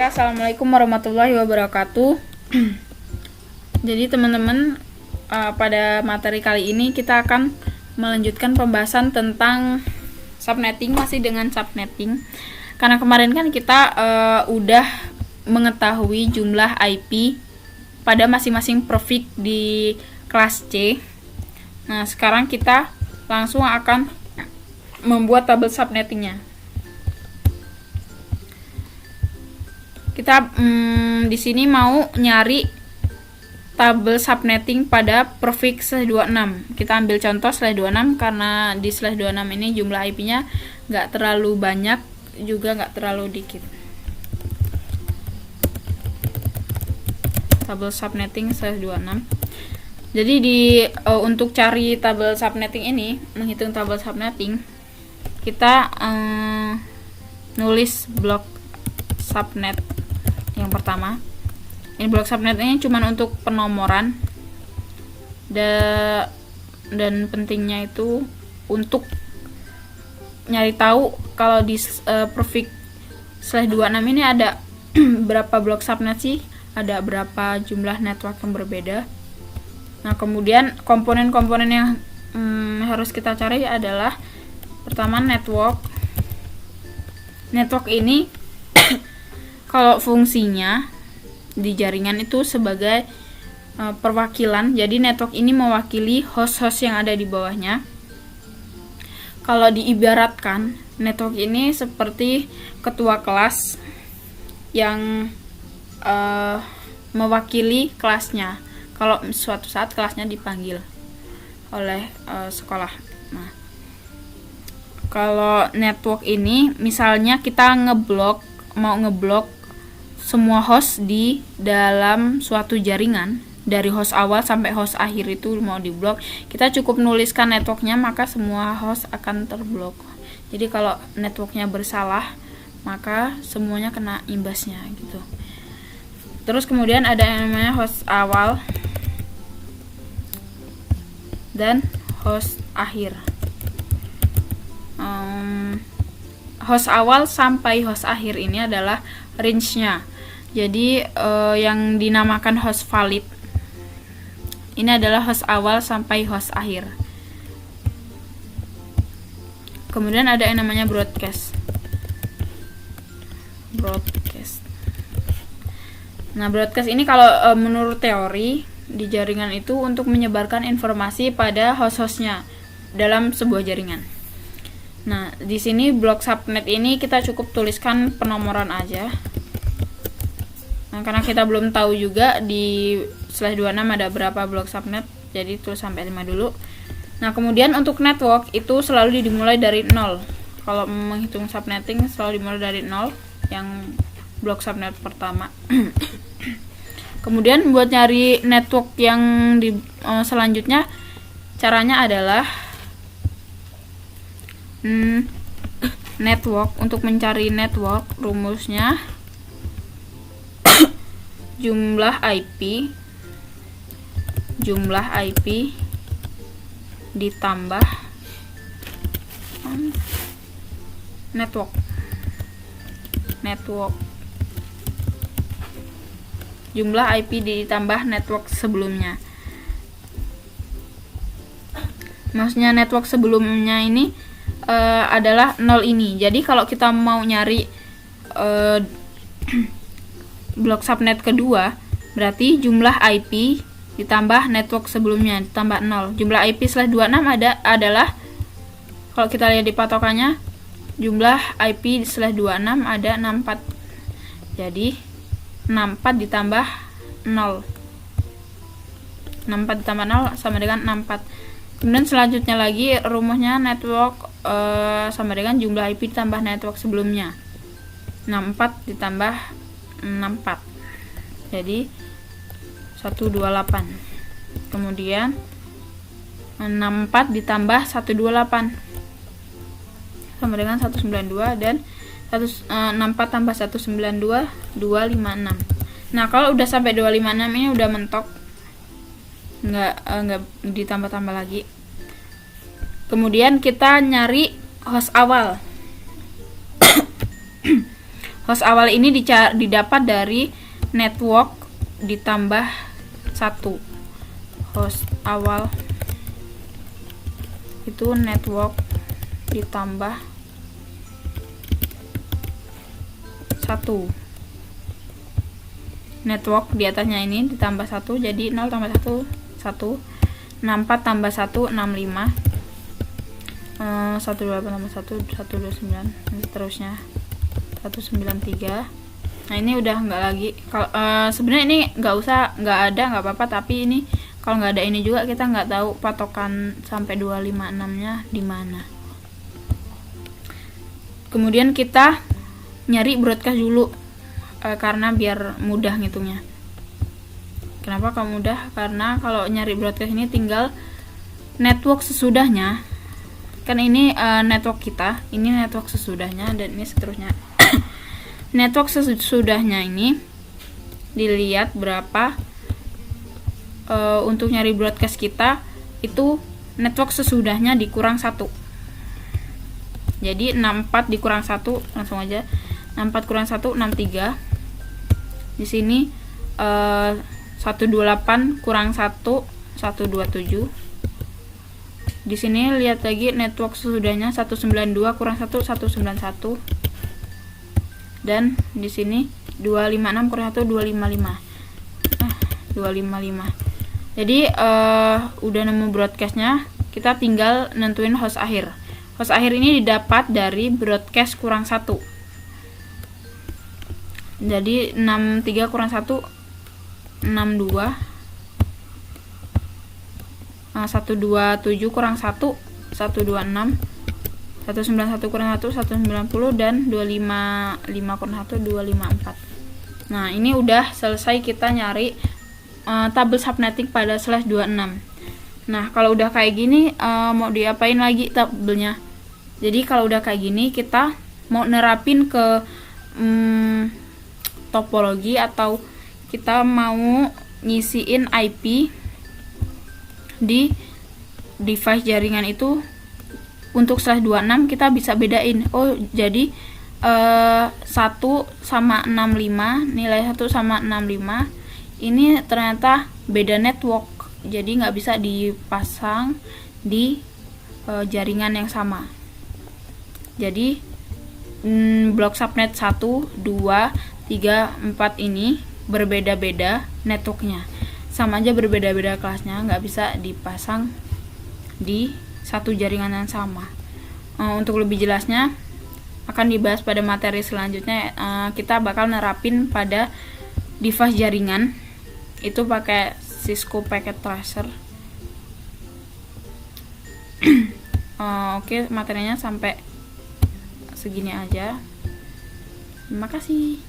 Oke, assalamualaikum warahmatullahi wabarakatuh. Jadi teman-teman, pada materi kali ini kita akan melanjutkan pembahasan tentang subnetting, masih dengan subnetting. Karena kemarin kan kita udah mengetahui jumlah IP pada masing-masing prefix di kelas C. Nah, sekarang kita langsung akan membuat tabel subnettingnya. Kita di sini mau nyari tabel subnetting pada prefix /26. Kita ambil contoh /26 karena di /26 ini jumlah IP-nya nggak terlalu banyak, juga nggak terlalu dikit. Tabel subnetting /26. Jadi untuk cari tabel subnetting ini, menghitung tabel subnetting, kita nulis blok subnet yang pertama. Ini blok subnet ini cuma untuk penomoran dan pentingnya itu untuk nyari tahu kalau di prefix /26 ini ada berapa blok subnet sih, ada berapa jumlah network yang berbeda. Nah, kemudian komponen-komponen yang harus kita cari adalah pertama network. Network ini kalau fungsinya di jaringan itu sebagai perwakilan, jadi network ini mewakili host-host yang ada di bawahnya. Kalau diibaratkan, network ini seperti ketua kelas yang mewakili kelasnya kalau suatu saat kelasnya dipanggil oleh sekolah. Nah, kalau network ini misalnya kita mau ngeblok semua host di dalam suatu jaringan, dari host awal sampai host akhir itu mau diblok, kita cukup nuliskan networknya, maka semua host akan terblok. Jadi kalau networknya bersalah, maka semuanya kena imbasnya gitu. Terus kemudian ada yang namanya host awal dan host akhir. Host awal sampai host akhir ini adalah range-nya. Jadi yang dinamakan host valid ini adalah host awal sampai host akhir. Kemudian ada yang namanya broadcast. Nah, broadcast ini kalau menurut teori di jaringan itu untuk menyebarkan informasi pada host-hostnya dalam sebuah jaringan. Nah, di sini blok subnet ini kita cukup tuliskan penomoran aja. Nah, karena kita belum tahu juga di /26 ada berapa blok subnet, jadi tulis sampai 5 dulu. Nah, kemudian untuk network itu selalu dimulai dari 0. Kalau menghitung subnetting selalu dimulai dari 0, yang blok subnet pertama. Kemudian buat nyari network yang selanjutnya, caranya adalah network. Untuk mencari network, rumusnya jumlah IP ditambah network. Jumlah IP ditambah network sebelumnya. Maksudnya network sebelumnya ini adalah 0 ini. Jadi kalau kita mau nyari blok subnet kedua, berarti jumlah IP ditambah network sebelumnya ditambah 0. Jumlah IP /26 adalah, kalau kita lihat di patokannya, jumlah IP /26 ada 64. Jadi 64 ditambah 0. 64 ditambah 0 sama dengan 64. Kemudian selanjutnya lagi rumusnya network sama dengan jumlah IP ditambah network sebelumnya. 64 ditambah 64. Jadi 128. Kemudian 64 ditambah 128 sama dengan 192, dan 64 tambah 192 256. Nah, kalau udah sampai 256 ini udah mentok, nggak ditambah-tambah lagi. Kemudian kita nyari host awal. Host awal ini didapat dari network ditambah 1. Host awal itu network ditambah 1. Network di atasnya ini ditambah 1, jadi 0 tambah 1 1, 64 tambah 1 65, 128 tambah 1 129, dan seterusnya 193. Nah ini udah nggak lagi. Kalau sebenarnya ini nggak ada nggak apa-apa, tapi ini kalau nggak ada ini juga kita nggak tahu patokan sampai 256-nya di mana. Kemudian kita nyari broadcast dulu, karena biar mudah ngitungnya. Kenapa kalau mudah? Karena kalau nyari broadcast ini tinggal network sesudahnya. Kan ini network kita, ini network sesudahnya, dan ini seterusnya. Network sesudahnya ini dilihat berapa. Untuk nyari broadcast kita itu network sesudahnya dikurang 1. Jadi 64 dikurang 1, langsung aja 64 kurang 1 63. Di sini 128 kurang 1 127. Di sini lihat lagi network sesudahnya 192 kurang 1 191. Dan di sini 256 kurang 1 255. 255. Jadi udah nemu broadcastnya, kita tinggal nentuin host akhir. Host akhir ini didapat dari broadcast kurang 1. Jadi 63 kurang 1 62. 127 kurang 1 126, 191 kurang 1 190, dan 255 kurang 1 254. Nah ini udah selesai kita nyari tabel subnetting pada /26. Nah kalau udah kayak gini mau diapain lagi tabelnya? Jadi kalau udah kayak gini kita mau nerapin ke topologi, atau kita mau ngisiin IP di device jaringan itu, untuk /26 kita bisa bedain. Oh jadi 1 sama 65, nilai 1 sama 65 ini ternyata beda network, jadi nggak bisa dipasang di jaringan yang sama. Jadi blok subnet 1, 2, 3, 4 ini berbeda-beda networknya, sama aja berbeda-beda kelasnya, nggak bisa dipasang di satu jaringan yang sama. Untuk lebih jelasnya akan dibahas pada materi selanjutnya. Kita bakal nerapin pada device jaringan itu pakai Cisco Packet Tracer. Oke, materinya sampai segini aja. Terima kasih.